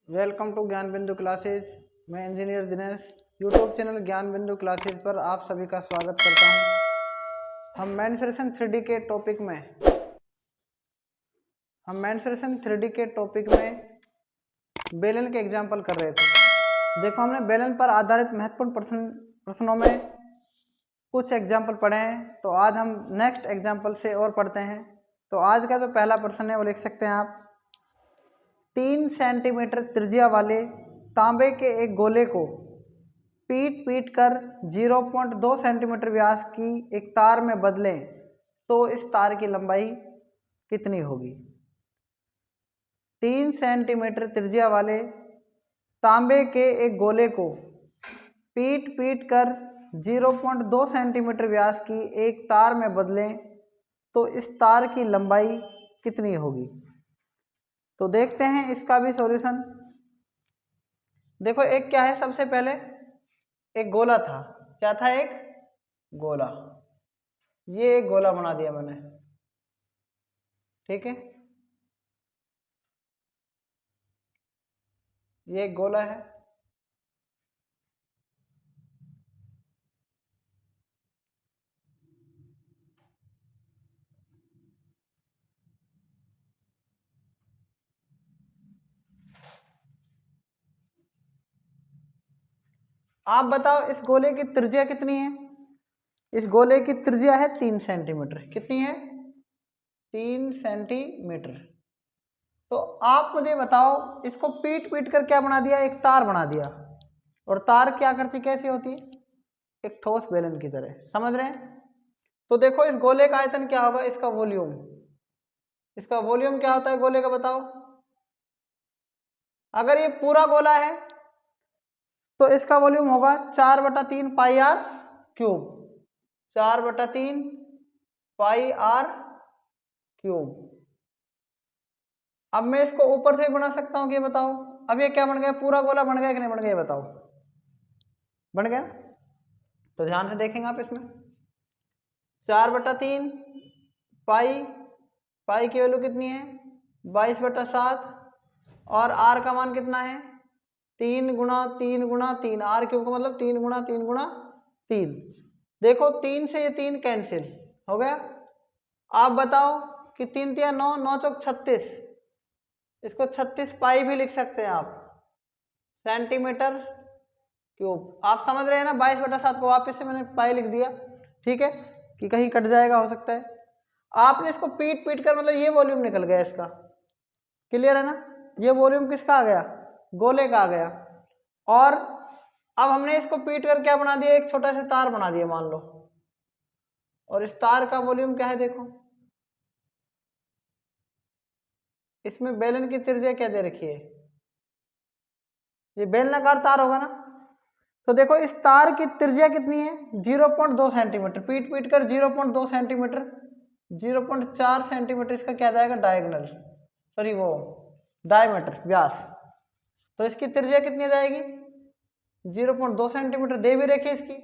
Welcome to ज्ञान बिंदु classes. मैं इंजीनियर दिनेश यूट्यूब चैनल ज्ञान बिंदु क्लासेज पर आप सभी का स्वागत करता हूं। हम मेंसुरेशन 3D के टॉपिक में बेलन के एग्जाम्पल कर रहे थे। देखो, हमने बेलन पर आधारित महत्वपूर्ण प्रश्नों में कुछ एग्जाम्पल पढ़े हैं, तो आज हम नेक्स्ट एग्जाम्पल से और पढ़ते हैं। तो आज का जो पहला प्रश्न है वो लिख सकते हैं आप। 3 सेंटीमीटर त्रिज्या वाले तांबे के एक गोले को पीट कर 0.2 सेंटीमीटर व्यास की एक तार में बदलें तो इस तार की लंबाई कितनी होगी। 3 सेंटीमीटर त्रिज्या वाले तांबे के एक गोले को पीट कर 0.2 सेंटीमीटर व्यास की एक तार में बदलें तो इस तार की लंबाई कितनी होगी। तो देखते हैं इसका भी सॉल्यूशन। देखो, एक क्या है, सबसे पहले एक गोला था। क्या था? एक गोला। ये एक गोला बना दिया मैंने, ठीक है। ये एक गोला है। आप बताओ इस गोले की त्रिज्या कितनी है। इस गोले की त्रिज्या है 3 सेंटीमीटर। कितनी है? 3 सेंटीमीटर। तो आप मुझे बताओ, इसको पीट कर क्या बना दिया, एक तार बना दिया। और तार क्या करती, कैसी होती है? एक ठोस बेलन की तरह। समझ रहे हैं? तो देखो, इस गोले का आयतन क्या होगा, इसका वॉल्यूम। इसका वॉल्यूम क्या होता है गोले का, बताओ। अगर ये पूरा गोला है तो इसका वॉल्यूम होगा 4/3 pi r cube. 4/3 pi r cube. अब मैं इसको ऊपर से भी बना सकता हूँ कि बताओ। अब ये क्या बन गया, पूरा गोला बन गया कि नहीं बन गया, बताओ। बन गया। तो ध्यान से देखेंगे आप इसमें। 4/3 पाई की वैल्यू कितनी है, 22/7। और आर का मान कितना है, 3 गुणा 3 गुणा 3। आर क्यूब का मतलब 3 गुणा 3 गुणा 3। देखो, 3 से ये 3 कैंसिल हो गया। आप बताओ कि 3 3 9, 9 चौक 36। इसको 36 पाई भी लिख सकते हैं आप, सेंटीमीटर क्यूब। आप समझ रहे हैं ना। 22/7 को वापस से मैंने पाई लिख दिया, ठीक है, कि कहीं कट जाएगा, हो सकता है। आपने इसको पीट कर मतलब ये वॉल्यूम निकल गया इसका। क्लियर है ना। ये वॉल्यूम किसका आ गया, गोले का आ गया। और अब हमने इसको पीट कर क्या बना दिया, एक छोटा सा तार बना दिया मान लो। और इस तार का वॉल्यूम क्या है, देखो। इसमें बेलन की त्रिज्या क्या दे रखी है, ये बेलनाकार तार होगा ना। तो देखो, इस तार की त्रिज्या कितनी है, 0.2 सेंटीमीटर। पीट कर 0.2 सेंटीमीटर, 0.4 सेंटीमीटर इसका क्या जाएगा, डायगोनल, सॉरी वो डायमीटर, व्यास। तो इसकी त्रिज्या कितनी जाएगी, 0.2 सेंटीमीटर दे भी रखी इसकी,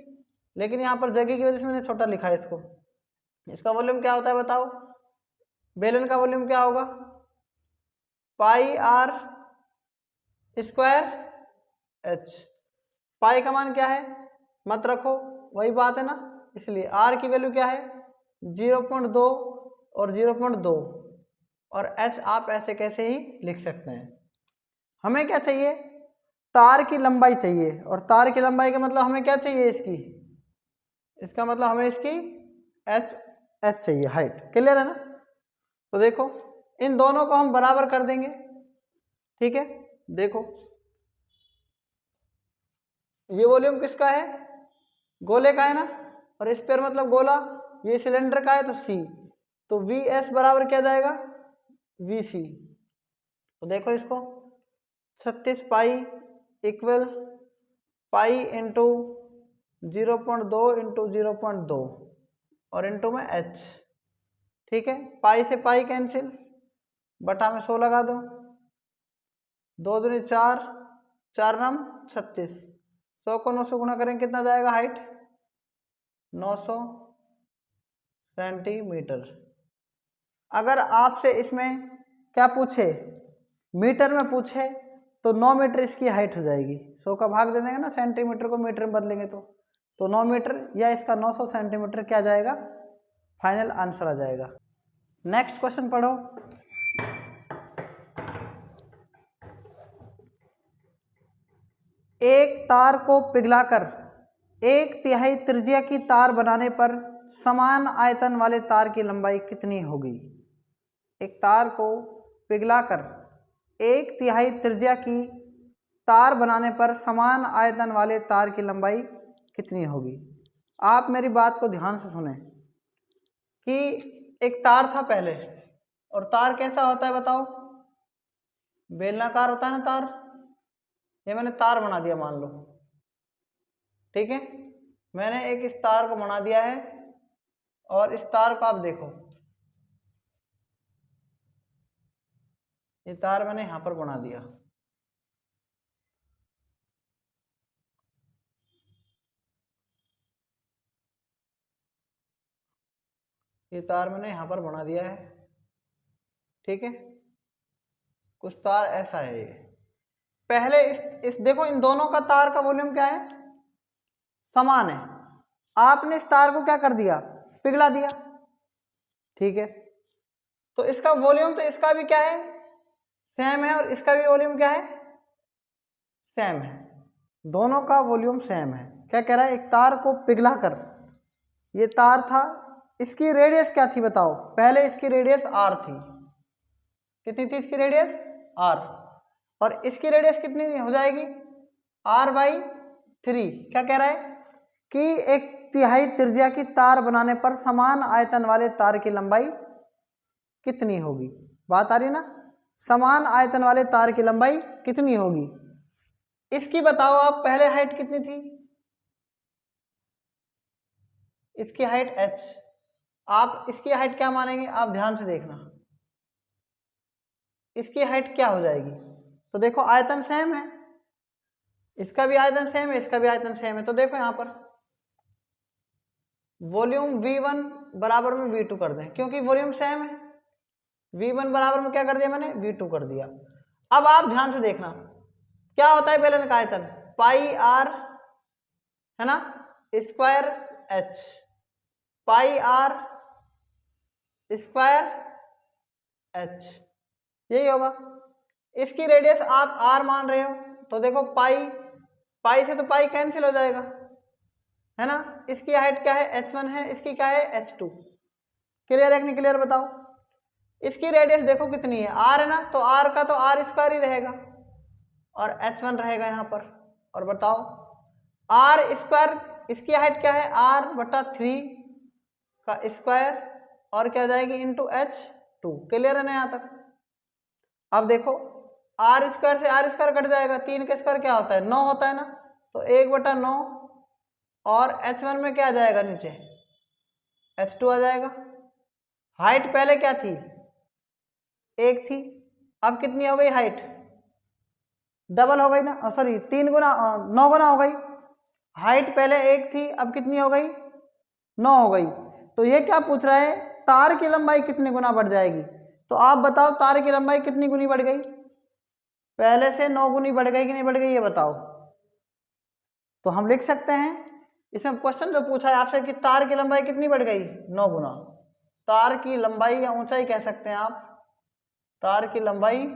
लेकिन यहाँ पर जगह की वजह से मैंने छोटा लिखा है इसको। इसका वॉल्यूम क्या होता है बताओ। बेलन का वॉल्यूम क्या होगा, पाई आर स्क्वायर एच। पाई का मान क्या है, मत रखो, वही बात है ना। इसलिए आर की वैल्यू क्या है, 0.2 और 0.2। और एच आप ऐसे कैसे ही लिख सकते हैं। हमें क्या चाहिए, तार की लंबाई चाहिए। और तार की लंबाई का मतलब हमें क्या चाहिए, इसकी, इसका मतलब हमें इसकी एच चाहिए, हाइट। क्लियर है ना। तो देखो, इन दोनों को हम बराबर कर देंगे, ठीक है। देखो, ये वॉल्यूम किसका है, गोले का है ना। और स्फीयर मतलब गोला, ये सिलेंडर का है, तो सी। तो वी एस बराबर क्या जाएगा, वी सी। तो देखो इसको, 36 pi equal pi into 0.2 into 0.2 और इंटू में एच, ठीक है। पाई से पाई कैंसिल, बटा में 100 लगा दो, 2 दूनी 4, 4 नाम 36। 100 को 9 से गुणा करेंगे, कितना जाएगा हाइट, 900 सेंटीमीटर। अगर आपसे इसमें क्या पूछे, मीटर में पूछे, तो 9 मीटर इसकी हाइट हो जाएगी। 100 का भाग दे देंगे ना, सेंटीमीटर को मीटर में बदलेंगे तो 9 मीटर या इसका 900 सेंटीमीटर क्या जाएगा, फाइनल आंसर आ जाएगा। नेक्स्ट क्वेश्चन पढ़ो। एक तार को पिघलाकर 1/3 त्रिज्या की तार बनाने पर समान आयतन वाले तार की लंबाई कितनी होगी। एक तार को पिघलाकर 1/3 त्रिज्या की तार बनाने पर समान आयतन वाले तार की लंबाई कितनी होगी। आप मेरी बात को ध्यान से सुने कि एक तार था पहले, और तार कैसा होता है बताओ, बेलनाकार होता है ना तार। ये मैंने तार बना दिया मान लो, ठीक है, मैंने एक इस तार को बना दिया है, और इस तार को आप देखो, ये तार मैंने यहां पर बना दिया, ये तार मैंने यहां पर बना दिया है, ठीक है। कुछ तार ऐसा है ये। पहले इस देखो, इन दोनों का तार का वॉल्यूम क्या है, समान है। आपने इस तार को क्या कर दिया, पिघला दिया, ठीक है। तो इसका वॉल्यूम तो इसका भी क्या है, सेम है, और इसका भी वॉल्यूम क्या है, सेम है। दोनों का वॉल्यूम सेम है। क्या कह रहा है, एक तार को पिघलाकर, ये तार था, इसकी रेडियस क्या थी बताओ, पहले इसकी रेडियस आर थी। कितनी थी इसकी रेडियस, आर, और इसकी रेडियस कितनी हो जाएगी, r/3। क्या कह रहा है कि 1/3 त्रिज्या की तार बनाने पर समान आयतन वाले तार की लंबाई कितनी होगी। बात आ रही ना, समान आयतन वाले तार की लंबाई कितनी होगी। इसकी बताओ आप, पहले हाइट कितनी थी, इसकी हाइट h। आप इसकी हाइट क्या मानेंगे, आप ध्यान से देखना, इसकी हाइट क्या हो जाएगी। तो देखो आयतन सेम है, इसका भी आयतन सेम है, इसका भी आयतन सेम है। तो देखो यहां पर वॉल्यूम V1 बराबर में V2 कर दें, क्योंकि वॉल्यूम सेम है। V1 बराबर में क्या कर दिया मैंने, V2 कर दिया। अब आप ध्यान से देखना क्या होता है बेलन का आयतन, πr है ना, square h, πr square h, यही होगा। इसकी रेडियस आप r मान रहे हो, तो देखो पाई से तो पाई कैंसिल हो जाएगा, है ना। इसकी हाइट क्या है, h1 है, इसकी क्या है, h2। क्लियर है कि नहीं क्लियर बताओ। इसकी रेडियस देखो कितनी है, r है ना, तो r का तो r स्क्वायर ही रहेगा, और h1 रहेगा यहाँ पर। और बताओ r स्क्वायर, इसकी हाइट क्या है, r/3 का स्क्वायर, और क्या हो जाएगी, इंटू h2। क्लियर है ना यहाँ तक। अब देखो r स्क्वायर से r स्क्वायर कट जाएगा, 3 का स्क्वायर क्या होता है, 9 होता है ना, तो 1/9, और h1 में क्या आ जाएगा नीचे, h2 आ जाएगा। हाइट पहले क्या थी, 1 थी, अब कितनी हो गई हाइट, डबल हो गई ना, सॉरी 3 गुना 9 गुना हो गई। हाइट पहले 1 थी, अब कितनी हो गई, 9 हो गई। तो ये क्या पूछ रहा है, तार की लंबाई कितनी गुना बढ़ जाएगी। तो आप बताओ तार की लंबाई कितनी गुनी बढ़ गई, पहले से 9 गुनी बढ़ गई कि नहीं बढ़ गई, ये बताओ। तो हम लिख सकते हैं, इसमें क्वेश्चन जो पूछा है आपसे कि तार की लंबाई कितनी बढ़ गई, 9 गुना। तार की लंबाई या ऊंचाई कह सकते हैं आप, तार की लंबाई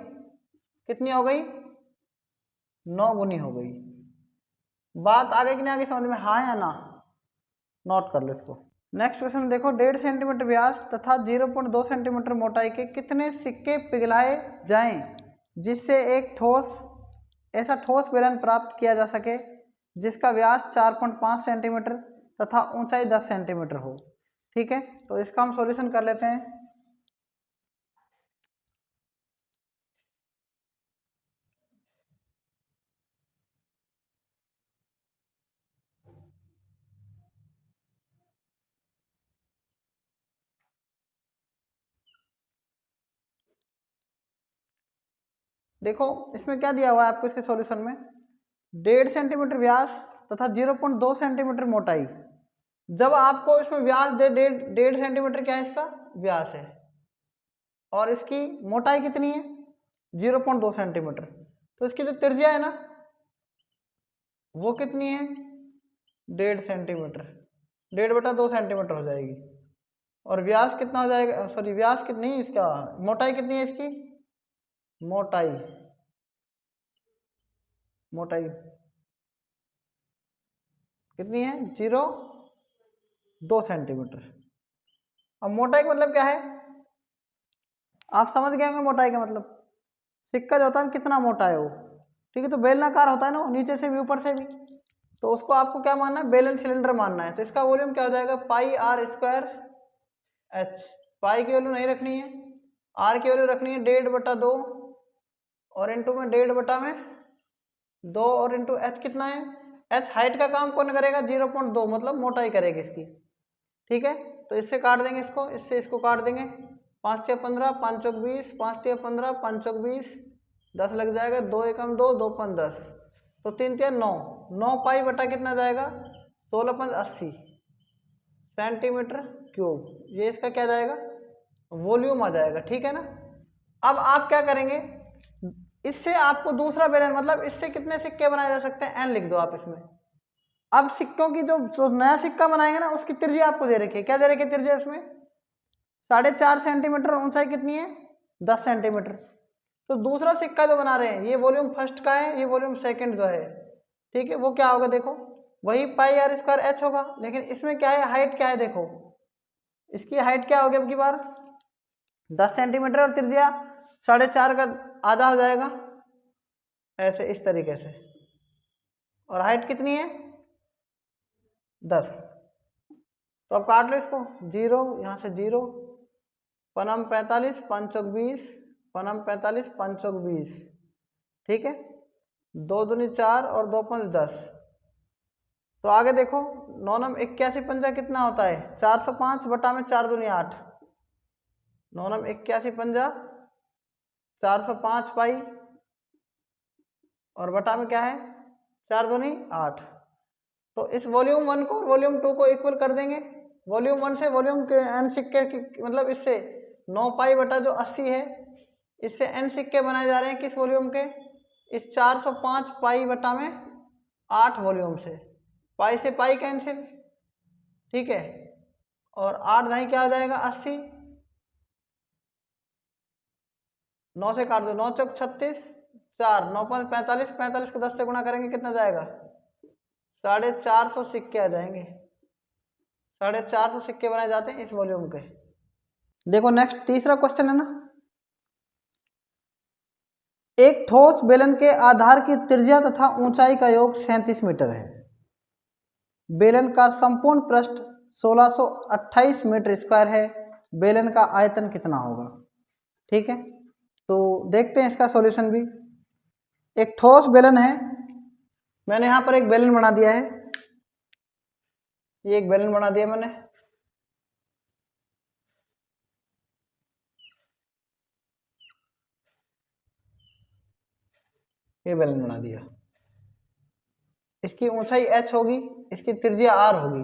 कितनी हो गई, 9 गुनी हो गई। बात आगे कि नहीं आगे समझ में, हाँ या ना, नोट कर लो इसको। नेक्स्ट क्वेश्चन देखो, 1.5 सेंटीमीटर व्यास तथा 0.2 सेंटीमीटर मोटाई के कितने सिक्के पिघलाए जाएं जिससे एक ऐसा ठोस बेलन प्राप्त किया जा सके जिसका व्यास 4.5 सेंटीमीटर तथा ऊंचाई 10 सेंटीमीटर हो। ठीक है, तो इसका हम सॉल्यूशन कर लेते हैं। देखो इसमें क्या दिया हुआ है आपको, इसके सॉल्यूशन में 1.5 सेंटीमीटर व्यास तथा 0.2 सेंटीमीटर मोटाई। जब आपको इसमें व्यास 1.5 सेंटीमीटर क्या है, इसका व्यास है, और इसकी मोटाई कितनी है, 0.2 सेंटीमीटर। तो इसकी जो त्रिज्या है ना वो कितनी है, 1.5 सेंटीमीटर, 1.5/2 सेंटीमीटर हो जाएगी। और व्यास कितना हो जाएगा, सॉरी व्यास कितनी है इसका, मोटाई कितनी है इसकी, मोटाई कितनी है, 0.2 सेंटीमीटर। अब मोटाई का मतलब क्या है, आप समझ गए होंगे मोटाई का मतलब, सिक्का जो होता है कितना मोटा है वो, ठीक है। तो बेलनाकार होता है ना, नीचे से भी ऊपर से भी, तो उसको आपको क्या मानना है, बैलेंस सिलेंडर मानना है। तो इसका वॉल्यूम क्या हो जाएगा, πr² h, पाई की वैल्यू नहीं रखनी है, आर की वैल्यू रखनी है 1.5/2 और इंटू में 1.5/2 और इंटू एच कितना है, एच हाइट का काम कौन करेगा, 0.2 मतलब मोटाई करेगी इसकी, ठीक है। तो इससे काट देंगे इसको, इससे इसको काट देंगे, 5 × 15 5 × 20, 5 × 15 5 × 20, 10 लग जाएगा, 2 × 2 2 × 10, तो 3 × 9 9 पाई बटा कितना जाएगा, 16.80 सेंटीमीटर क्यूब, ये इसका क्या जाएगा, वॉल्यूम आ जाएगा, ठीक है ना। अब आप क्या करेंगे, इससे आपको दूसरा बैलेंस मतलब इससे कितने सिक्के बनाए जा सकते हैं, n लिख दो आप इसमें। अब सिक्कों की जो नया सिक्का बनाएंगे ना उसकी त्रिज्या आपको दे रखी है, क्या दे रखी है त्रिज्या इसमें, 4.5 सेंटीमीटर, ऊंचाई कितनी है 10 सेंटीमीटर। तो दूसरा सिक्का जो बना रहे हैं ये वॉल्यूम फर्स्ट का है, ये वॉल्यूम सेकंड जो है, ठीक है, वो क्या होगा देखो, वही πr² h होगा, लेकिन इसमें क्या है, हाइट क्या है देखो, इसकी हाइट क्या होगी अब की बार 10 सेंटीमीटर और त्रिज्या 4.5 का आधा हो जाएगा, ऐसे इस तरीके से, और हाइट कितनी है 10। तो अब काट लो इसको, 0 यहाँ से 0, पनम 45 5 × 20, पनम 45 5 × 20, ठीक है, 2 दूनी 4 और 2 × 5 10। तो आगे देखो 9 9 81 पंजा कितना होता है, 405 बटा में 4 दूनी 8, 9 9 81 पंजा 405 पाई और बटा में क्या है 4 दूनी 8। तो इस वॉल्यूम 1 को वॉल्यूम 2 को इक्वल कर देंगे, वॉल्यूम 1 से वॉल्यूम के n सिक्के की मतलब इससे 9 पाई बटा जो 80 है, इससे n सिक्के बनाए जा रहे हैं किस वॉल्यूम के, इस 405 पाई बटा में 8 वॉल्यूम से, पाई से पाई कैंसिल, ठीक है, और 8 दाई क्या आ जाएगा 80, 9 से काट दो, 9 चौक 36, 4 9 5 45, 45 को 10 से गुणा करेंगे कितना जाएगा, 450 सिक्के आ जाएंगे, 450 सिक्के बनाए जाते हैं इस वॉल्यूम के। देखो नेक्स्ट तीसरा क्वेश्चन है ना, एक ठोस बेलन के आधार की त्रिज्या तथा ऊंचाई का योग 37 मीटर है, बेलन का संपूर्ण पृष्ठ 1628 मीटर स्क्वायर है, बेलन का आयतन कितना होगा, ठीक है। तो देखते हैं इसका सॉल्यूशन भी। एक ठोस बेलन है, मैंने यहाँ पर एक बेलन बना दिया है, ये एक बेलन बना दिया मैंने, ये बेलन बना दिया, इसकी ऊंचाई h होगी, इसकी त्रिज्या r होगी,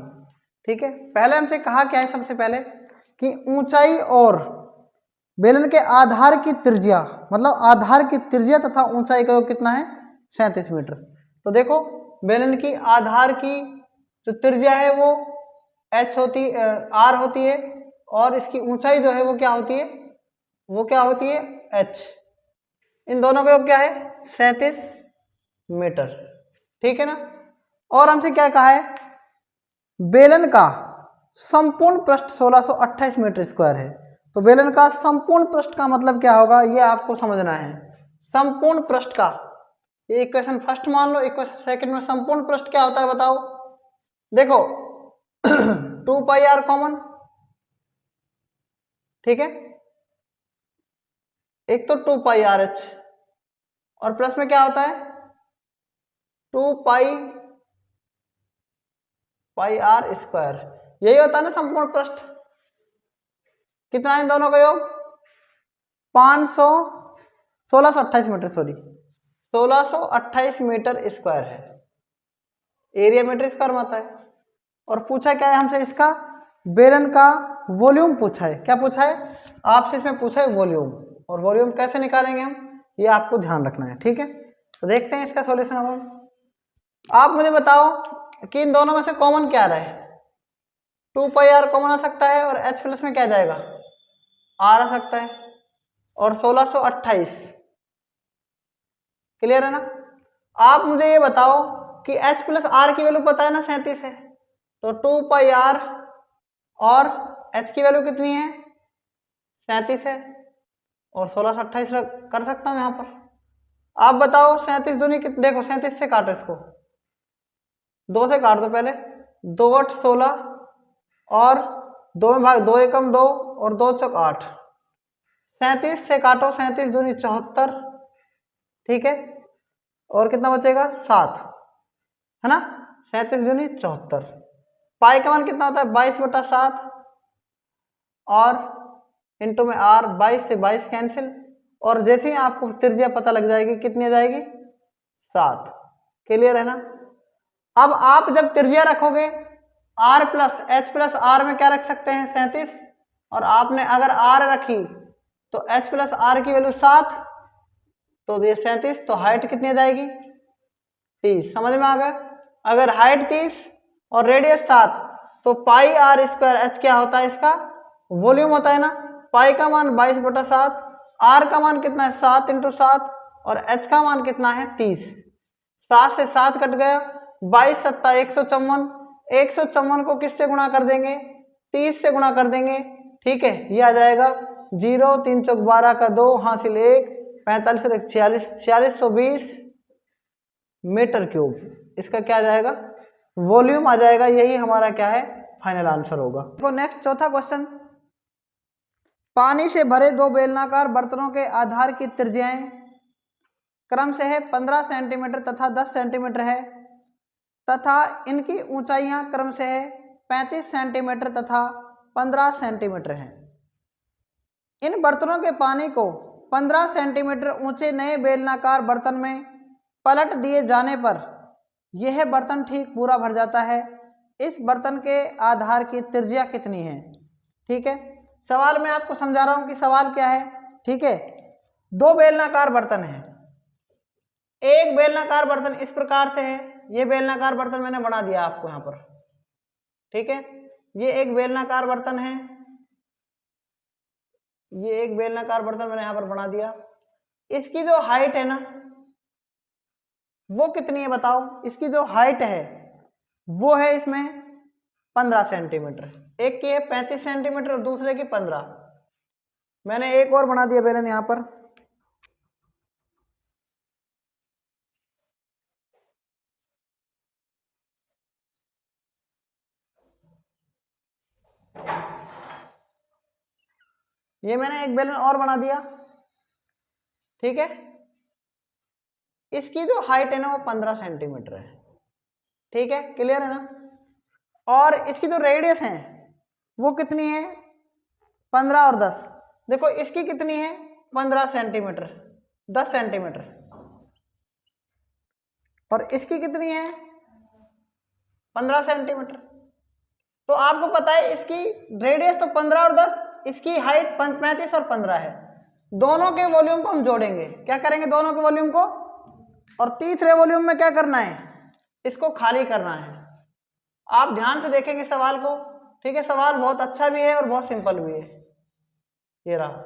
ठीक है। पहले हमसे कहा क्या है, सबसे पहले कि ऊंचाई और बेलन के आधार की त्रिज्या, मतलब आधार की त्रिज्या तथा ऊंचाई का योग कितना है 37 मीटर। तो देखो बेलन की आधार की जो त्रिज्या है वो h होती r होती है, और इसकी ऊंचाई जो है वो क्या होती है, वो क्या होती है h, इन दोनों का योग क्या है 37 मीटर, ठीक है ना। और हमसे क्या कहा है, बेलन का संपूर्ण पृष्ठ 1628 मीटर स्क्वायर है, तो बेलन का संपूर्ण पृष्ठ का मतलब क्या होगा ये आपको समझना है। संपूर्ण पृष्ठ का, ये इक्वेशन फर्स्ट मान लो, इक्वेशन सेकंड में संपूर्ण पृष्ठ क्या होता है बताओ, देखो 2πr कॉमन, ठीक है, एक तो 2πrh और प्लस में क्या होता है 2πr², यही होता है ना संपूर्ण पृष्ठ। कितना है इन दोनों का योग 1628 मीटर, सॉरी 1628 मीटर स्क्वायर है, एरिया मीटर स्क्वायर में आता है। और पूछा क्या है हमसे, इसका बेलन का वॉल्यूम पूछा है, क्या पूछा है आपसे, इसमें पूछा है वॉल्यूम, और वॉल्यूम कैसे निकालेंगे हम ये आपको ध्यान रखना है, ठीक है। तो देखते हैं इसका सॉल्यूशन अब हम। आप मुझे बताओ कि इन दोनों में से कॉमन क्या रहे। 2πr कॉमन आ सकता है और h प्लस में क्या जाएगा, r आ सकता है, और 1628। क्लियर है ना। आप मुझे ये बताओ कि h प्लस r की वैल्यू पता है ना 37 है, तो 2πr और h की वैल्यू कितनी है 37 है, और 1628 कर सकता हूं यहां पर। आप बताओ 37 दूनी कितने, देखो 37 से काटो इसको, 2 से काट दो पहले, 2 8 16 और 2 में भाग, 2 एकम 2 और 2 चौक 8। 37 से काटो, 37 दूनी 74, ठीक है, और कितना बचेगा 7, है ना। 37 दूनी 74। पाई का मान कितना होता है 22/7, और इंटू में r, 22 से 22 कैंसिल, और जैसे ही आपको त्रिज्या पता लग जाएगी कितनी आ जाएगी 7। क्लियर है ना। अब आप जब त्रिज्या रखोगे r plus h plus r में क्या रख सकते हैं 37, और आपने अगर r रखी तो h प्लस r की वैल्यू 7, तो ये 37, तो हाइट कितनी आ जाएगी 30। समझ में आ गया। अगर हाइट 30 और रेडियस 7, तो पाई r स्क्वायर h क्या होता है, इसका वॉल्यूम होता है ना। पाई का मान 22/7, r का मान कितना है 7 × 7, और h का मान कितना है 30। 7 से 7 कट गया, 22 7 154, 154 को किससे गुणा कर देंगे 30 से गुणा कर देंगे, ठीक है। ये आ जाएगा 0 3 चौक 12 का 2 हासिल 1, 45 1 46, 4620 मीटर क्यूब इसका क्या आ जाएगा वॉल्यूम आ जाएगा। यही हमारा क्या है फाइनल आंसर होगा। देखो नेक्स्ट चौथा क्वेश्चन, पानी से भरे 2 बेलनाकार बर्तनों के आधार की त्रिज्याएं क्रम से है 15 सेंटीमीटर तथा 10 सेंटीमीटर है, तथा इनकी ऊंचाइयां क्रम से है 35 सेंटीमीटर तथा 15 सेंटीमीटर है। इन बर्तनों के पानी को 15 सेंटीमीटर ऊंचे नए बेलनाकार बर्तन में पलट दिए जाने पर यह बर्तन ठीक पूरा भर जाता है। इस बर्तन के आधार की त्रिज्या कितनी है। ठीक है, सवाल मैं आपको समझा रहा हूं कि सवाल क्या है। ठीक है, 2 बेलनाकार बर्तन है। एक बेलनाकार बर्तन इस प्रकार से है, ये बेलनाकार बर्तन मैंने बना दिया आपको यहाँ पर। ठीक है, ये एक बेलनाकार बर्तन है, ये एक बेलनाकार बर्तन मैंने यहाँ पर बना दिया। इसकी जो हाइट है ना वो कितनी है बताओ। इसकी जो हाइट है वो है इसमें 15 सेंटीमीटर। एक की है 35 सेंटीमीटर और दूसरे की 15। मैंने एक और बना दिया बेलन यहाँ पर। ये मैंने एक बेलन और बना दिया। ठीक है, इसकी जो हाइट है ना वो 15 सेंटीमीटर है। ठीक है, क्लियर है ना। और इसकी जो रेडियस है वो कितनी है 15 और 10। देखो इसकी कितनी है 15 सेंटीमीटर, 10 सेंटीमीटर, और इसकी कितनी है 15 सेंटीमीटर। तो आपको पता है इसकी रेडियस तो 15 और 10, इसकी हाइट 35 और 15 है। दोनों के वॉल्यूम को हम जोड़ेंगे। क्या करेंगे दोनों के वॉल्यूम को, और तीसरे वॉल्यूम में क्या करना है इसको खाली करना है। आप ध्यान से देखेंगे सवाल को। ठीक है, सवाल बहुत अच्छा भी है और बहुत सिंपल भी है। ये रहा।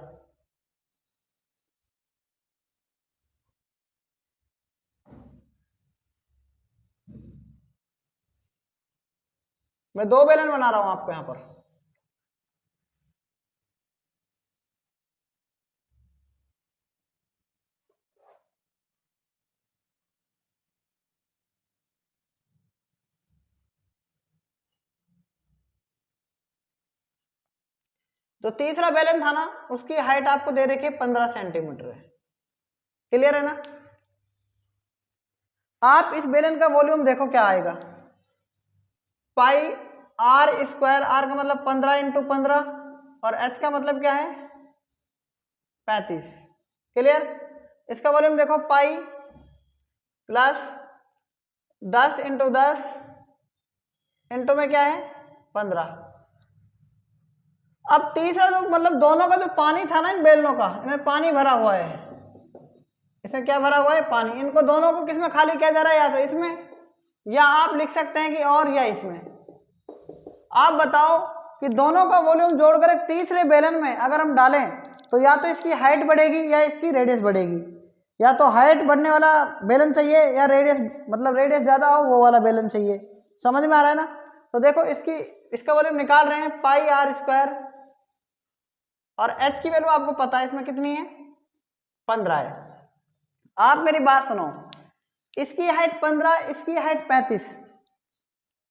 मैं 2 बेलन बना रहा हूं आपको यहां पर। तो तीसरा बेलन था ना उसकी हाइट आपको दे रखी है 15 सेंटीमीटर है। क्लियर है ना। आप इस बेलन का वॉल्यूम देखो क्या आएगा, पाई आर स्क्वायर। आर का मतलब 15 × 15 और एच का मतलब क्या है 35। क्लियर। इसका वॉल्यूम देखो पाई प्लस 10 × 10 इंटू में क्या है 15। अब तीसरा जो मतलब दोनों का जो पानी था ना इन बेलनों का, इनमें पानी भरा हुआ है, इसमें क्या भरा हुआ है, पानी। इनको दोनों को किसमें खाली किया जा रहा है, या तो इसमें, या आप लिख सकते हैं कि और या इसमें। आप बताओ कि दोनों का वॉल्यूम जोड़कर एक तीसरे बेलन में अगर हम डालें तो या तो इसकी हाइट बढ़ेगी या इसकी रेडियस बढ़ेगी। या तो हाइट बढ़ने वाला बेलन चाहिए या रेडियस, मतलब रेडियस ज़्यादा हो वो वाला बेलन चाहिए। समझ में आ रहा है ना। तो देखो इसका वॉल्यूम निकाल रहे हैं पाई आर स्क्वायर, और एच की वैल्यू आपको पता है इसमें कितनी है, 15 है। आप मेरी बात सुनो, इसकी हाइट 15, इसकी हाइट 35,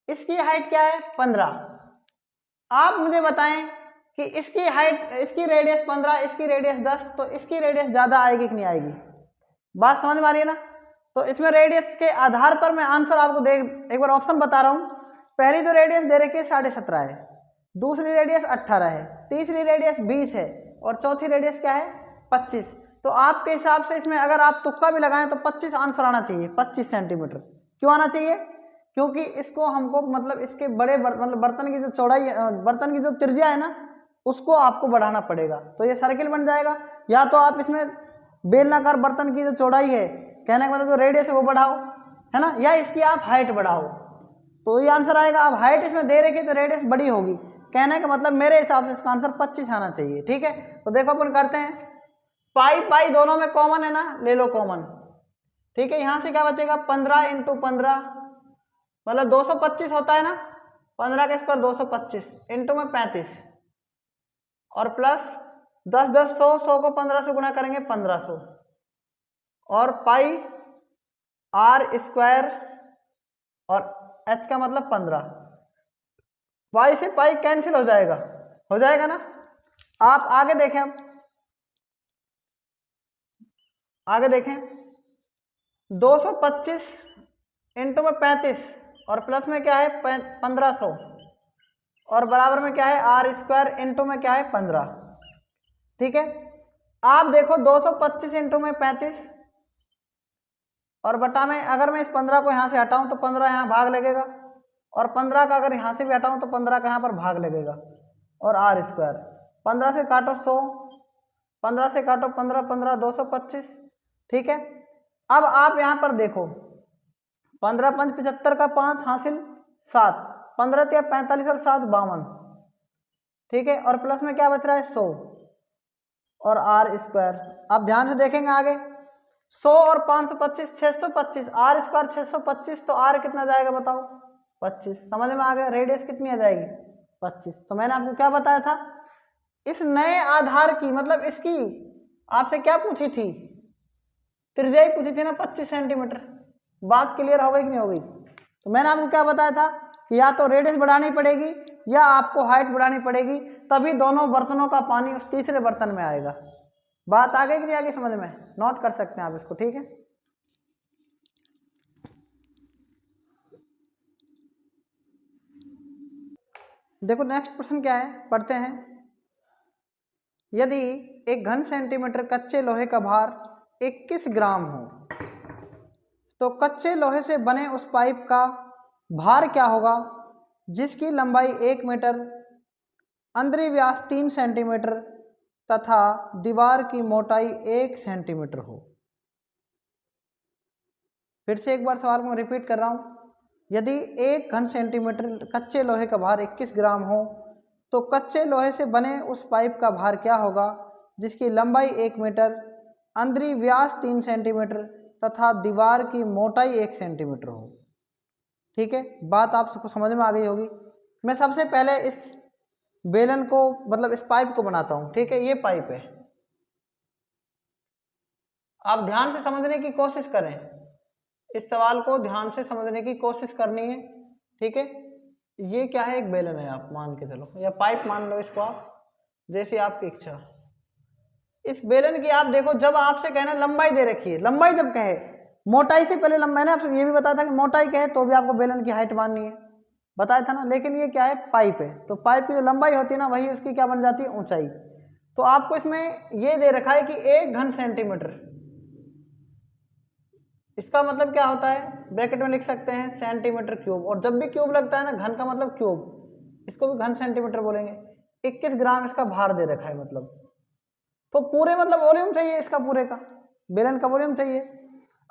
इसकी हाइट क्या है 15। आप मुझे बताएं कि इसकी हाइट, इसकी रेडियस 15, इसकी रेडियस 10, तो इसकी रेडियस ज़्यादा आएगी कि नहीं आएगी। बात समझ में आ रही है ना। तो इसमें रेडियस के आधार पर मैं आंसर आपको एक बार ऑप्शन बता रहा हूँ। पहली तो रेडियस दे रखी है 17.5 है, दूसरी रेडियस 18 है, तीसरी रेडियस 20 है, और चौथी रेडियस क्या है 25। तो आपके हिसाब से इसमें अगर आप तुक्का भी लगाएं तो 25 आंसर आना चाहिए, 25 सेंटीमीटर। क्यों आना चाहिए, क्योंकि इसको हमको मतलब इसके बड़े मतलब बर्तन की जो चौड़ाई, बर्तन की जो त्रिज्या है ना, उसको आपको बढ़ाना पड़ेगा। तो ये सर्किल बन जाएगा। या तो आप इसमें बेलनाकार बर्तन की जो चौड़ाई है, कहने का मतलब जो रेडियस है वो बढ़ाओ, है ना, या इसकी आप हाइट बढ़ाओ, तो ये आंसर आएगा। अब हाइट इसमें दे रखी तो रेडियस बड़ी होगी, कहने का मतलब मेरे हिसाब से इसका आंसर 25 आना चाहिए। ठीक है, तो देखो अपन करते हैं, पाई पाई दोनों में कॉमन है ना, ले लो कॉमन। ठीक है, यहां से क्या बचेगा 15 इंटू 15 मतलब 225 होता है ना, 15 का स्क्वायर 225 इंटू में 35, और प्लस 10 10 100, 100 को 15 से गुणा करेंगे 1500, और पाई आर स्क्वायर, और एच का मतलब 15। पाई से पाई कैंसिल हो जाएगा ना। आप आगे देखें, अब आगे देखें, 225 इंटू में 35 और प्लस में क्या है 1500, और बराबर में क्या है आर स्क्वायर इंटू में क्या है 15। ठीक है, आप देखो 225 इंटू में 35 और बटा में, अगर मैं इस 15 को यहाँ से हटाऊं तो 15 यहाँ भाग लगेगा, और 15 का अगर यहाँ से भी हटाऊं तो 15 का यहाँ पर भाग लगेगा, और आर स्क्वायर 15 से काटो 100, 15 से काटो 15, 15 225। ठीक है, अब आप यहाँ पर देखो 15 5 75 का 5 हासिल 7, 15 3 45 और 7 52। ठीक है, और प्लस में क्या बच रहा है 100 और आर स्क्वायर। आप ध्यान से देखेंगे आगे, 100 और 525 625, आर स्क्वायर 625, तो आर कितना जाएगा बताओ 25। समझ में आ गया, रेडियस कितनी आ जाएगी 25। तो मैंने आपको क्या बताया था, इस नए आधार की मतलब इसकी आपसे क्या पूछी थी, त्रिज्या ही पूछी थी ना 25 सेंटीमीटर। बात क्लियर हो गई कि नहीं हो गई। तो मैंने आपको क्या बताया था कि या तो रेडियस बढ़ानी पड़ेगी या आपको हाइट बढ़ानी पड़ेगी, तभी दोनों बर्तनों का पानी उस तीसरे बर्तन में आएगा। बात आ गई कि नहीं आगे समझ में, नोट कर सकते हैं आप इसको। ठीक है, देखो नेक्स्ट प्रश्न क्या है, पढ़ते हैं। यदि एक घन सेंटीमीटर कच्चे लोहे का भार 21 ग्राम हो तो कच्चे लोहे से बने उस पाइप का भार क्या होगा जिसकी लंबाई 1 मीटर, अंदरी व्यास 3 सेंटीमीटर तथा दीवार की मोटाई 1 सेंटीमीटर हो। फिर से एक बार सवाल को मैं रिपीट कर रहा हूँ। यदि एक घन सेंटीमीटर कच्चे लोहे का भार 21 ग्राम हो तो कच्चे लोहे से बने उस पाइप का भार क्या होगा जिसकी लंबाई 1 मीटर, अंदरी व्यास 3 सेंटीमीटर तथा दीवार की मोटाई 1 सेंटीमीटर हो। ठीक है, बात आप सबको समझ में आ गई होगी। मैं सबसे पहले इस बेलन को मतलब इस पाइप को बनाता हूँ। ठीक है, ये पाइप है, आप ध्यान से समझने की कोशिश करें, इस सवाल को ध्यान से समझने की कोशिश करनी है। ठीक है, ये क्या है, एक बेलन है, आप मान के चलो, या पाइप मान लो इसको आप, जैसी आपकी इच्छा। इस बेलन की आप देखो, जब आपसे कहना लंबाई दे रखी है, लंबाई जब कहे, मोटाई से पहले मैंने आपसे ये भी बताया था कि मोटाई कहे तो भी आपको बेलन की हाइट माननी है, बताया था ना। लेकिन ये क्या है, पाइप है, तो पाइप की जो लंबाई होती है ना वही उसकी क्या बन जाती है, ऊंचाई। तो आपको इसमें ये दे रखा है कि 1 घन सेंटीमीटर, इसका मतलब क्या होता है, ब्रैकेट में लिख सकते हैं सेंटीमीटर क्यूब, और जब भी क्यूब लगता है ना, घन का मतलब क्यूब, इसको भी घन सेंटीमीटर बोलेंगे। 21 ग्राम इसका भार दे रखा है मतलब, तो पूरे मतलब वॉल्यूम चाहिए इसका पूरे का। बेलन का वॉल्यूम चाहिए।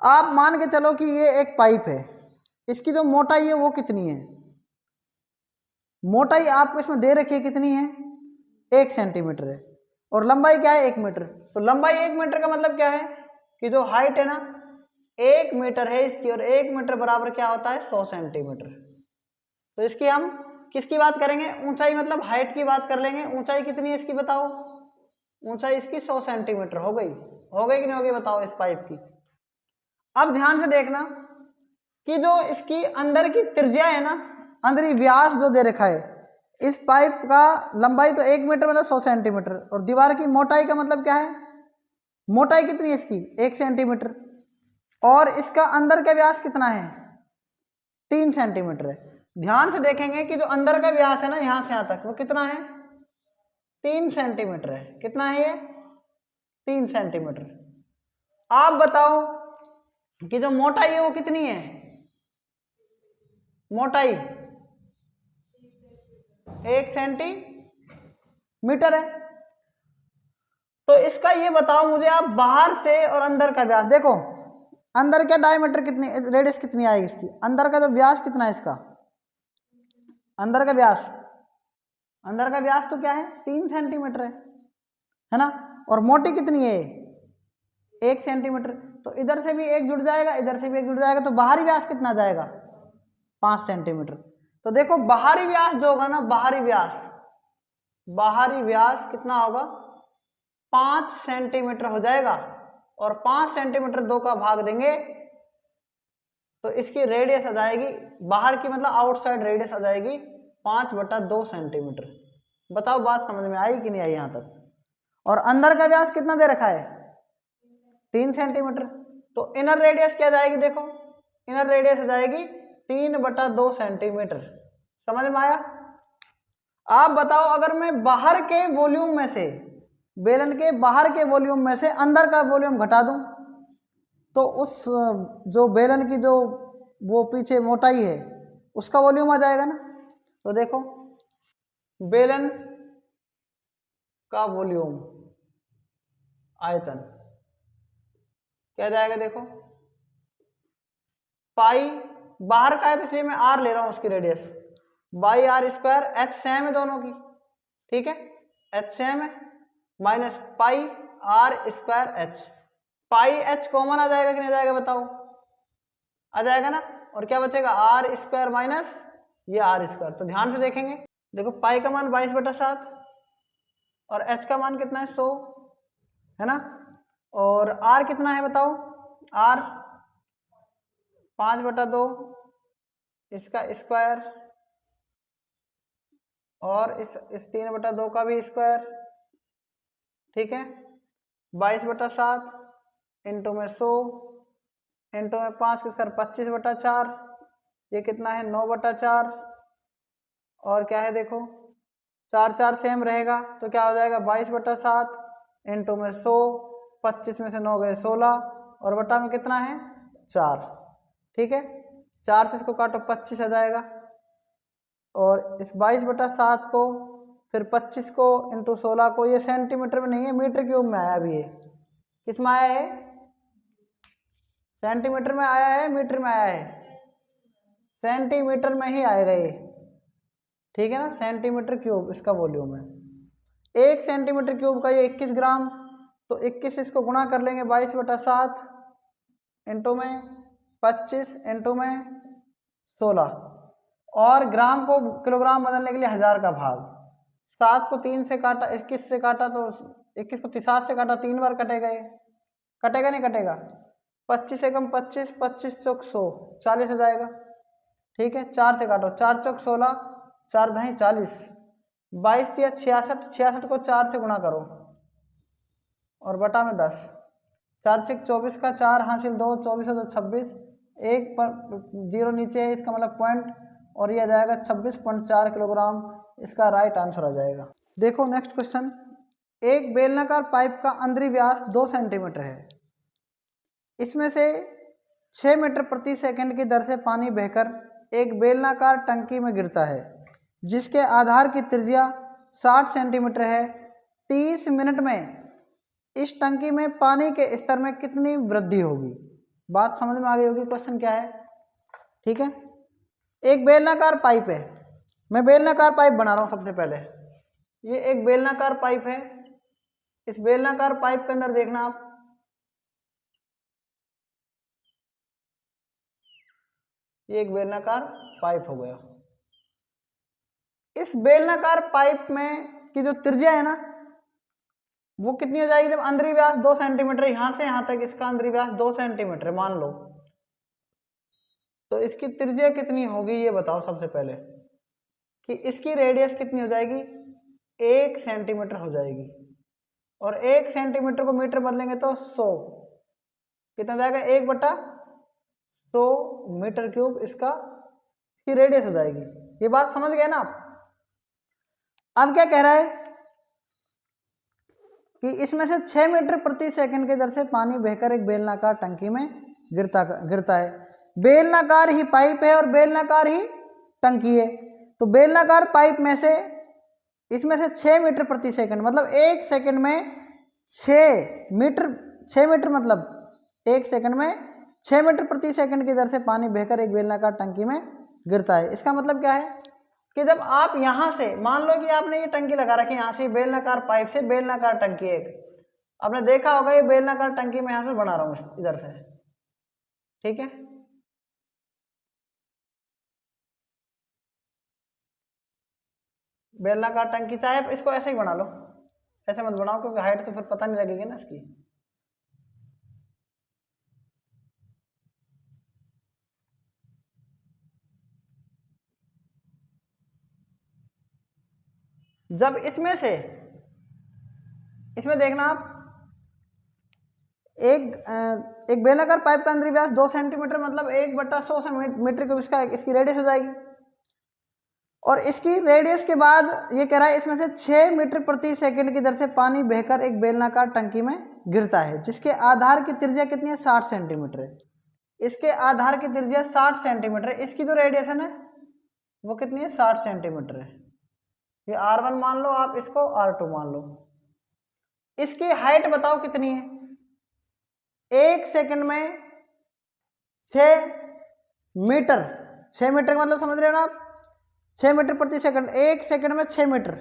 आप मान के चलो कि ये एक पाइप है, इसकी जो मोटाई है वो कितनी है, मोटाई आपको इसमें दे रखी है कितनी है, 1 सेंटीमीटर है, और लंबाई क्या है 1 मीटर। तो लंबाई 1 मीटर का मतलब क्या है कि जो हाइट है ना 1 मीटर है इसकी, और 1 मीटर बराबर क्या होता है 100 सेंटीमीटर। तो इसकी हम किसकी बात करेंगे, ऊंचाई मतलब हाइट की बात कर लेंगे। ऊंचाई कितनी है इसकी बताओ, ऊंचाई इसकी 100 सेंटीमीटर हो गई कि नहीं हो गई बताओ इस पाइप की। अब ध्यान से देखना कि जो इसकी अंदर की त्रिज्या है ना, अंदरी व्यास जो दे रखा है, इस पाइप का लंबाई तो 1 मीटर मतलब 100 सेंटीमीटर, और दीवार की मोटाई का मतलब क्या है, मोटाई कितनी है इसकी 1 सेंटीमीटर, और इसका अंदर का व्यास कितना है 3 सेंटीमीटर है। ध्यान से देखेंगे कि जो अंदर का व्यास है ना यहां से यहां तक वो कितना है 3 सेंटीमीटर है। कितना है ये 3 सेंटीमीटर। आप बताओ कि जो मोटाई है वो कितनी है, मोटाई 1 सेंटीमीटर है। तो इसका ये बताओ मुझे आप बाहर से और अंदर का व्यास देखो, अंदर का डायमीटर कितनी, रेडियस कितनी आएगी इसकी, अंदर का जो व्यास कितना है इसका, अंदर का व्यास, अंदर का व्यास तो क्या है 3 सेंटीमीटर है ना, और मोटी कितनी है 1 सेंटीमीटर। तो इधर से भी एक जुड़ जाएगा, इधर से भी एक जुड़ जाएगा, तो बाहरी व्यास कितना जाएगा 5 सेंटीमीटर। तो देखो बाहरी व्यास जो होगा ना, बाहरी व्यास कितना होगा 5 सेंटीमीटर हो जाएगा, और 5 सेंटीमीटर 2 का भाग देंगे तो इसकी रेडियस आ जाएगी, बाहर की मतलब आउटसाइड रेडियस आ जाएगी 5/2 सेंटीमीटर। बताओ बात समझ में आई कि नहीं आई यहाँ तक। और अंदर का व्यास कितना दे रखा है 3 सेंटीमीटर, तो इनर रेडियस क्या जाएगी, देखो इनर रेडियस आ जाएगी 3/2 सेंटीमीटर। समझ में आया। आप बताओ अगर मैं बाहर के वॉल्यूम में से, बेलन के बाहर के वॉल्यूम में से अंदर का वॉल्यूम घटा दूं तो उस जो बेलन की जो वो पीछे मोटाई है उसका वॉल्यूम आ जाएगा ना। तो देखो बेलन का वॉल्यूम आयतन क्या जाएगा, देखो पाई बाहर का है तो इसलिए मैं आर ले रहा हूं उसकी radius, by r square, h same है दोनों की, ठीक है एच सेम है, minus pi r square h. Pi h common आ जाएगा कि नहीं आ जाएगा बताओ, आ जाएगा ना, और क्या बचेगा आर स्क्वायर माइनस ये आर स्क्वायर। तो ध्यान से देखेंगे, देखो पाई का मान 22/7 और एच का मान कितना है 100 है ना, और आर कितना है बताओ, आर 5/2 इसका स्क्वायर, और इस 3/2 का भी स्क्वायर, ठीक है 22/7 इंटू में 100 इंटू में 5 का स्क्वायर 25/4, ये कितना है 9/4, और क्या है देखो 4 सेम रहेगा तो क्या हो जाएगा 22/7 इंटू में 100, 25 में से 9 गए 16, और बटा में कितना है 4, ठीक है 4 से इसको काटो 25 आ जाएगा, और इस 22/7 को फिर 25 को इंटू 16 को, ये सेंटीमीटर में नहीं है मीटर क्यूब में आया, अभी ये किस में आया है सेंटीमीटर में आया है, मीटर में आया है, सेंटीमीटर में ही आएगा ये, ठीक है ना, सेंटीमीटर क्यूब इसका वॉल्यूम है। 1 सेंटीमीटर क्यूब का ये 21 ग्राम, तो 21 इसको गुणा कर लेंगे 22/7 इंटू में 25 इंटू में 16, और ग्राम को किलोग्राम बदलने के लिए 1000 का भाग, 7 को 3 से काटा, 21 से काटा तो 21 को 7 से काटा 3 बार कटेगा, ये कटेगा नहीं कटेगा, 25 से कम 25, 25 चौक 100, 40 आ जाएगा, ठीक है 4 से काटो 4 चौक 16, 4 दही 40, 22 दिया 66, 66 को 4 से गुणा करो और बटा में 10, 4 से 24 का 4 हासिल 2, 24 2 26, एक पर 0 नीचे है इसका मतलब पॉइंट, और ये आ जाएगा 26.4 किलोग्राम, इसका राइट आंसर आ जाएगा। देखो नेक्स्ट क्वेश्चन, एक बेलनाकार पाइप का अंदरी व्यास 2 सेंटीमीटर है, इसमें से 6 मीटर प्रति सेकंड की दर से पानी बहकर एक बेलनाकार टंकी में गिरता है जिसके आधार की त्रिज्या 60 सेंटीमीटर है। 30 मिनट में इस टंकी में पानी के स्तर में कितनी वृद्धि होगी। बात समझ में आ गई होगी। क्वेश्चन क्या है, ठीक है। एक बेलनाकार पाइप है, मैं बेलनाकार पाइप बना रहा हूं। सबसे पहले ये एक बेलनाकार पाइप है। इस बेलनाकार पाइप के अंदर देखना आप, ये एक बेलनाकार पाइप हो गया। इस बेलनाकार पाइप में की जो त्रिज्या है ना, वो कितनी हो जाएगी। जब अंदरी व्यास 2 सेंटीमीटर, यहां से यहां तक इसका अंदरी व्यास 2 सेंटीमीटर मान लो, तो इसकी त्रिज्या कितनी होगी ये बताओ सबसे पहले, कि इसकी रेडियस कितनी हो जाएगी, 1 सेंटीमीटर हो जाएगी। और 1 सेंटीमीटर को मीटर बदलेंगे तो 100, कितना जाएगा 1/100 मीटर क्यूब इसकी रेडियस हो जाएगी। ये बात समझ गए ना आप। अब क्या कह रहा है कि इसमें से 6 मीटर प्रति सेकंड की दर से पानी बहकर एक बेलनाकार टंकी में गिरता है। बेलनाकार ही पाइप है और बेलनाकार ही टंकी है। तो बेलनाकार पाइप में से इसमें से 6 मीटर प्रति सेकंड मतलब 1 सेकंड में 6 मीटर मतलब 1 सेकंड में 6 मीटर प्रति सेकंड की दर से पानी बहकर एक बेलनाकार टंकी में गिरता है। इसका मतलब क्या है कि जब आप यहां से मान लो कि आपने ये टंकी लगा रखी है, यहां से बेलनाकार पाइप से बेलनाकार टंकी, एक आपने देखा होगा ये बेलनाकार टंकी मैं यहां से बना रहा हूं इधर से, ठीक है। बेलनाकार टंकी, चाहे इसको ऐसे ही बना लो, ऐसे मत बनाओ क्योंकि हाइट तो फिर पता नहीं लगेगी ना इसकी। जब इसमें देखना आप, एक बेलनाकार पाइप का अंदर व्यास 2 सेंटीमीटर मतलब 1/100 मीटर क्यूब इसकी रेडियस हो जाएगी। और इसकी रेडियस के बाद ये कह रहा है इसमें से 6 मीटर प्रति सेकंड की दर से पानी बहकर एक बेलनाकार टंकी में गिरता है, जिसके आधार की त्रिज्या कितनी है, 60 सेंटीमीटर है। इसके आधार की त्रिज्या 60 सेंटीमीटर है। इसकी जो रेडियस है वो कितनी है, 60 सेंटीमीटर है। ये R1 मान लो, आप इसको R2 मान लो। इसकी हाइट बताओ कितनी है। 1 सेकंड में 6 मीटर, 6 मीटर का मतलब समझ रहे हो ना आप, 6 मीटर प्रति सेकंड, 1 सेकंड में 6 मीटर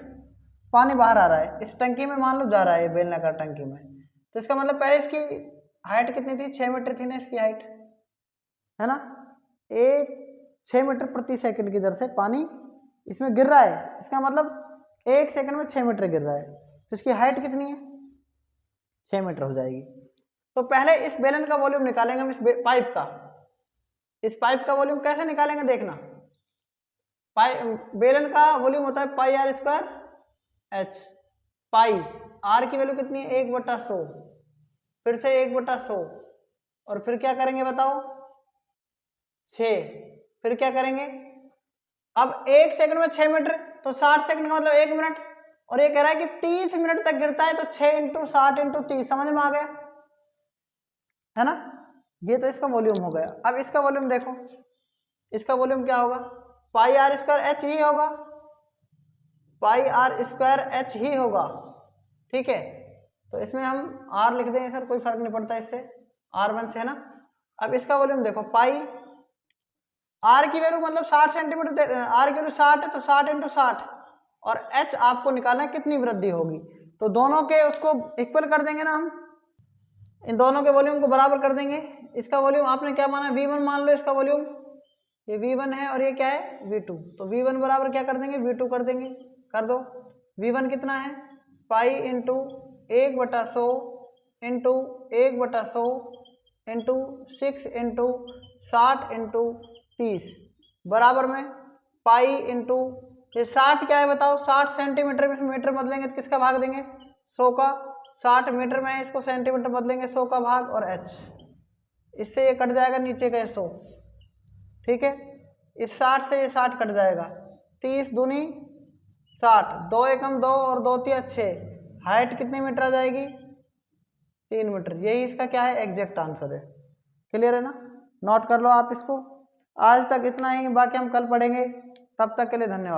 पानी बाहर आ रहा है इस टंकी में, मान लो जा रहा है बेलनाकार टंकी में। तो इसका मतलब पहले इसकी हाइट कितनी थी, 6 मीटर थी ना इसकी हाइट, है ना। 6 मीटर प्रति सेकंड की दर से पानी इसमें गिर रहा है, इसका मतलब 1 सेकंड में 6 मीटर गिर रहा है। तो इसकी हाइट कितनी है, 6 मीटर हो जाएगी। तो पहले इस बेलन का वॉल्यूम निकालेंगे हम, इस पाइप का। इस पाइप का वॉल्यूम कैसे निकालेंगे देखना। बेलन का वॉल्यूम होता है pi r square h. Pi r की वैल्यू कितनी है, 1/100, फिर से 1/100, और फिर क्या करेंगे बताओ, 6, फिर क्या करेंगे। अब 1 सेकंड में 6 मीटर तो 60 सेकंड का मतलब 1 मिनट, और ये कह रहा है कि 30 मिनट तक गिरता है, तो 6 × 60 × 30, समझ में आ गया, है ना। ये तो इसका वॉल्यूम हो गया। अब इसका वॉल्यूम देखो, इसका वॉल्यूम क्या होगा, पाई आर स्क्वायर एच ही होगा, पाई आर स्क्वायर एच ही होगा, ठीक है। तो इसमें हम आर लिख देंगे सर, कोई फर्क नहीं पड़ता इससे, R1 से, है ना। अब इसका वॉल्यूम देखो, पाई आर की वैल्यू मतलब 60 सेंटीमीटर, आर की वैल्यू 60 है तो 60 × 60, और एच आपको निकालना है कितनी वृद्धि होगी। तो दोनों के उसको इक्वल कर देंगे ना हम, इन दोनों के वॉल्यूम को बराबर कर देंगे। इसका वॉल्यूम आपने क्या माना, V1 मान लो इसका वॉल्यूम, ये V1 है और ये क्या है V2, तो V1 बराबर क्या कर देंगे, V2 कर देंगे, कर दो। V1 कितना है, पाई × 1/100 × 1/100 × 6 × 60 × 30 बराबर में पाई इंटू ये 60 क्या है बताओ, 60 सेंटीमीटर में मीटर बदलेंगे तो किसका भाग देंगे, 100 का। 60 मीटर में इसको सेंटीमीटर बदलेंगे, 100 का भाग, और h, इससे ये कट जाएगा नीचे का 100, ठीक है। इस 60 से ये 60 कट जाएगा, 30 दूनी 60, 2 एकम 2 और 2 तिया 6, हाइट कितने मीटर आ जाएगी, 3 मीटर। यही इसका क्या है, एग्जैक्ट आंसर है। क्लियर है ना, नोट कर लो आप इसको। आज तक इतना ही, बाकी हम कल पढ़ेंगे। तब तक के लिए धन्यवाद।